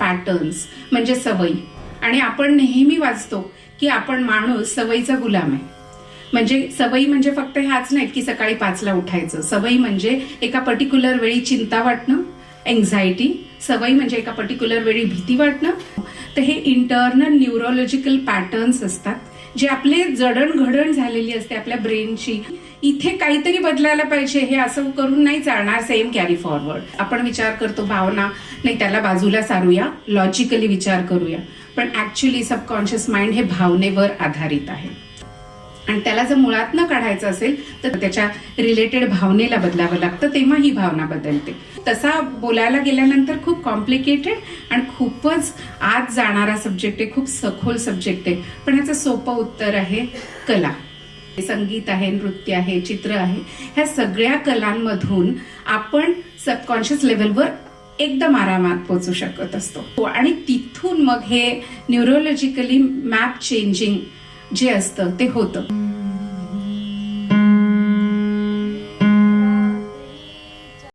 Patterns म्हणजे सवयी. आणि आपण नेहमी वाचतो की आपण माणूस सवयीचा गुलाम आहे. म्हणजे सवयी म्हणजे फक्त ह्याच नाहीत की सकाळी 5ला उठायचं. सवयी म्हणजे एका पर्टिक्युलर वेळी चिंता वाटणं, एन्झायटी. सवयी म्हणजे एका पर्टिक्युलर वेळी भीती वाटणं. तर हे इंटरनल न्यूरोलॉजिकल पॅटर्न्स असतात जे आपले जडणघडण झालेली असते आपल्या ब्रेनची. इथे काहीतरी बदलायला पाहिजे, हे असं करून नाही चालणार, सेम कॅरी फॉरवर्ड. आपण विचार करतो भावना नाही त्याला बाजूला सारूया, लॉजिकली विचार करूया, पण ऍक्च्युली सबकॉन्शियस माइंड हे भावनेवर आधारित आहे. आणि त्याला जर मुळात न काढायचं असेल तर त्याच्या रिलेटेड भावनेला बदलावं लागतं, तेव्हा ही भावना बदलते. तसा बोलायला गेल्यानंतर खूप कॉम्प्लिकेटेड आणि खूपच आत जाणारा सब्जेक्ट आहे, खूप सखोल सब्जेक्ट आहे. पण ह्याचं सोपं उत्तर आहे कला. संगीत आहे, नृत्य आहे, चित्र आहे. ह्या सगळ्या कलांमधून आपण सबकॉन्शियस लेव्हलवर एकदम आरामात पोहोचू शकत असतो. आणि तिथून मग हे न्यूरोलॉजिकली मॅप चेंजिंग जे असतं ते होतं.